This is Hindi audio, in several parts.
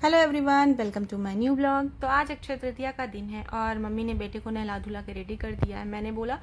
Hello everyone, welcome to my new blog. तो आज अक्षय तृतीया का दिन है और मम्मी ने बेटे को नहला धुला के रेडी कर दिया है। मैंने बोला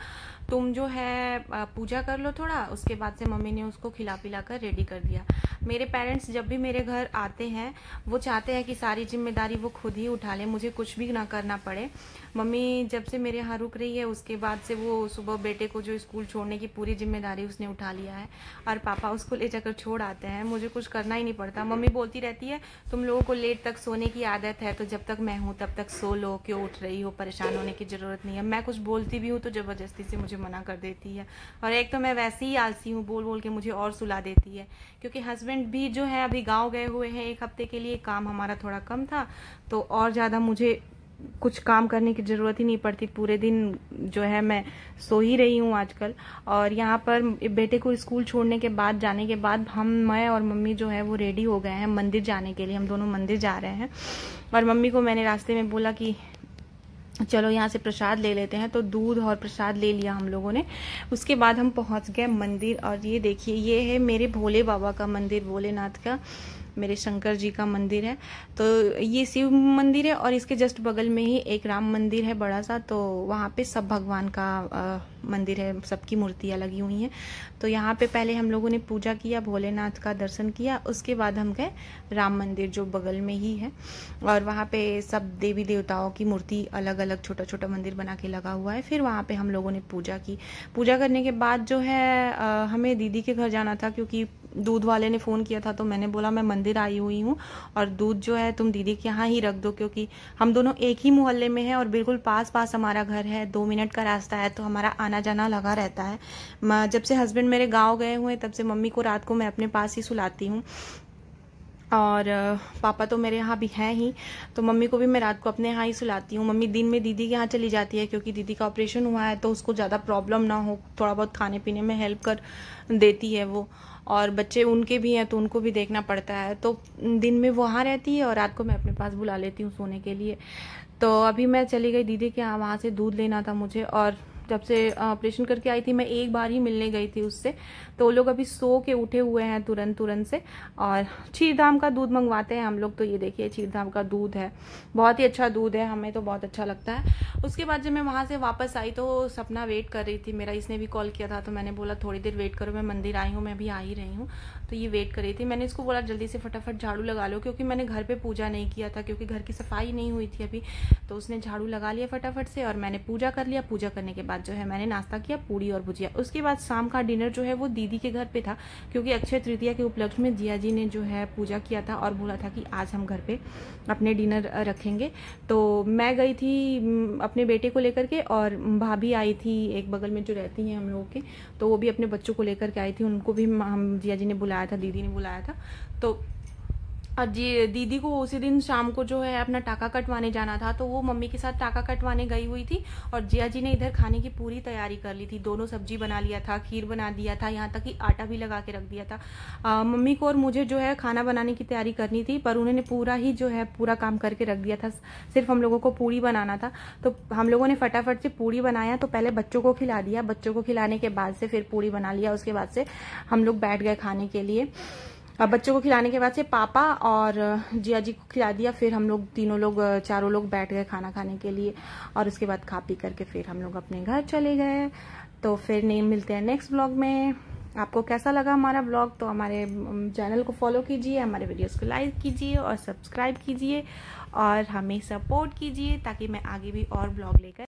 तुम जो है पूजा कर लो थोड़ा, उसके बाद से मम्मी ने उसको खिला पिला कर रेडी कर दिया। मेरे पेरेंट्स जब भी मेरे घर आते हैं वो चाहते हैं कि सारी जिम्मेदारी वो खुद ही उठा लें, मुझे कुछ भी ना करना पड़े। मम्मी जब से मेरे यहाँ रुक रही है उसके बाद से वो सुबह बेटे को जो स्कूल छोड़ने की पूरी जिम्मेदारी उसने उठा लिया है और पापा उसको ले जाकर छोड़ आते हैं। मुझे कुछ करना ही नहीं पड़ता। मम्मी बोलती रहती है तुम लोगों को लेट तक सोने की आदत है, तो जब तक मैं हूँ तब तक सो लो, क्यों उठ रही हो, परेशान होने की ज़रूरत नहीं है। मैं कुछ बोलती भी हूँ तो ज़बरदस्ती से मुझे मना कर देती है, और एक तो मैं वैसे ही आलसी हूँ, बोल बोल के मुझे और सुला देती है। क्योंकि हस्बैंड भी जो है अभी गाँव गए हुए हैं 1 हफ्ते के लिए, काम हमारा थोड़ा कम था तो और ज़्यादा मुझे कुछ काम करने की ज़रूरत ही नहीं पड़ती। पूरे दिन जो है मैं सो ही रही हूँ आजकल। और यहाँ पर बेटे को स्कूल छोड़ने के बाद जाने के बाद मैं और मम्मी जो है वो रेडी हो गए हैं मंदिर जाने के लिए। हम दोनों मंदिर जा रहे हैं और मम्मी को मैंने रास्ते में बोला कि चलो यहाँ से प्रसाद ले लेते हैं, तो दूध और प्रसाद ले लिया हम लोगों ने। उसके बाद हम पहुँच गए मंदिर। और ये देखिए, ये है मेरे भोले बाबा का मंदिर, भोलेनाथ का, मेरे शंकर जी का मंदिर है। तो ये शिव मंदिर है और इसके जस्ट बगल में ही एक राम मंदिर है बड़ा सा। तो वहाँ पे सब भगवान का मंदिर है, सबकी मूर्तियाँ लगी हुई हैं। तो यहाँ पे पहले हम लोगों ने पूजा किया, भोलेनाथ का दर्शन किया, उसके बाद हम गए राम मंदिर जो बगल में ही है। और वहाँ पे सब देवी देवताओं की मूर्ति अलग अलग छोटा छोटा मंदिर बना के लगा हुआ है। फिर वहाँ पे हम लोगों ने पूजा की। पूजा करने के बाद जो है हमें दीदी के घर जाना था, क्योंकि दूध वाले ने फ़ोन किया था। तो मैंने बोला मैं मंदिर आई हुई हूँ और दूध जो है तुम दीदी के यहाँ ही रख दो, क्योंकि हम दोनों एक ही मोहल्ले में हैं और बिल्कुल पास पास हमारा घर है, 2 मिनट का रास्ता है, तो हमारा आना जाना लगा रहता है। जब से हस्बैंड मेरे गाँव गए हुए तब से मम्मी को रात को मैं अपने पास ही सुलाती हूँ, और पापा तो मेरे यहाँ भी हैं ही, तो मम्मी को भी मैं रात को अपने यहाँ ही सुलाती हूँ। मम्मी दिन में दीदी के यहाँ चली जाती है, क्योंकि दीदी का ऑपरेशन हुआ है तो उसको ज़्यादा प्रॉब्लम ना हो, थोड़ा बहुत खाने पीने में हेल्प कर देती है वो। और बच्चे उनके भी हैं तो उनको भी देखना पड़ता है, तो दिन में वो वहाँ रहती है और रात को मैं अपने पास बुला लेती हूँ सोने के लिए। तो अभी मैं चली गई दीदी के यहाँ, वहाँ से दूध लेना था मुझे। और जब से ऑपरेशन करके आई थी मैं एक बार ही मिलने गई थी उससे, तो वो लोग अभी सो के उठे हुए हैं तुरंत से। और क्षीरधाम का दूध मंगवाते हैं हम लोग। तो ये देखिए क्षीरधाम का दूध है, बहुत ही अच्छा दूध है, हमें तो बहुत अच्छा लगता है। उसके बाद जब मैं वहाँ से वापस आई तो सपना वेट कर रही थी मेरा, इसने भी कॉल किया था। तो मैंने बोला थोड़ी देर वेट करो, मैं मंदिर आई हूँ, मैं अभी आ ही रही हूँ। तो ये वेट कर रही थी। मैंने इसको बोला जल्दी से फटाफट झाड़ू लगा लो, क्योंकि मैंने घर पे पूजा नहीं किया था, क्योंकि घर की सफाई नहीं हुई थी अभी। तो उसने झाड़ू लगा लिया फटाफट से और मैंने पूजा कर लिया। पूजा करने के बाद जो है मैंने नाश्ता किया, पूड़ी और भुजिया। उसके बाद शाम का डिनर जो है वो दीदी के घर पे था, क्योंकि अक्षय तृतीया के उपलक्ष्य में जिया जी ने जो है पूजा किया था और बोला था कि आज हम घर पे अपने डिनर रखेंगे। तो मैं गई थी अपने बेटे को लेकर के, और भाभी आई थी एक बगल में जो रहती हैं हम लोगों के, तो वो भी अपने बच्चों को लेकर के आई थी। उनको भी हम जिया जी ने बुलाया था, दीदी ने बुलाया था। तो और जी दीदी को उसी दिन शाम को जो है अपना टाका कटवाने जाना था, तो वो मम्मी के साथ टाका कटवाने गई हुई थी। और जिया जी ने इधर खाने की पूरी तैयारी कर ली थी, दोनों सब्जी बना लिया था, खीर बना दिया था, यहाँ तक कि आटा भी लगा के रख दिया था। मम्मी को और मुझे जो है खाना बनाने की तैयारी करनी थी, पर उन्होंने पूरा ही जो है पूरा काम करके रख दिया था, सिर्फ हम लोगों को पूड़ी बनाना था। तो हम लोगों ने फटाफट से पूड़ी बनाया। तो पहले बच्चों को खिला दिया, बच्चों को खिलाने के बाद से फिर पूड़ी बना लिया। उसके बाद से हम लोग बैठ गए खाने के लिए। बच्चों को खिलाने के बाद से पापा और जिया जी को खिला दिया। फिर हम लोग चारों लोग बैठ गए खाना खाने के लिए, और उसके बाद खा पी करके फिर हम लोग अपने घर चले गए। तो फिर मिलते हैं नेक्स्ट ब्लॉग में। आपको कैसा लगा हमारा ब्लॉग? तो हमारे चैनल को फॉलो कीजिए, हमारे वीडियोस को लाइक कीजिए और सब्सक्राइब कीजिए, और हमें सपोर्ट कीजिए ताकि मैं आगे भी और ब्लॉग लेकर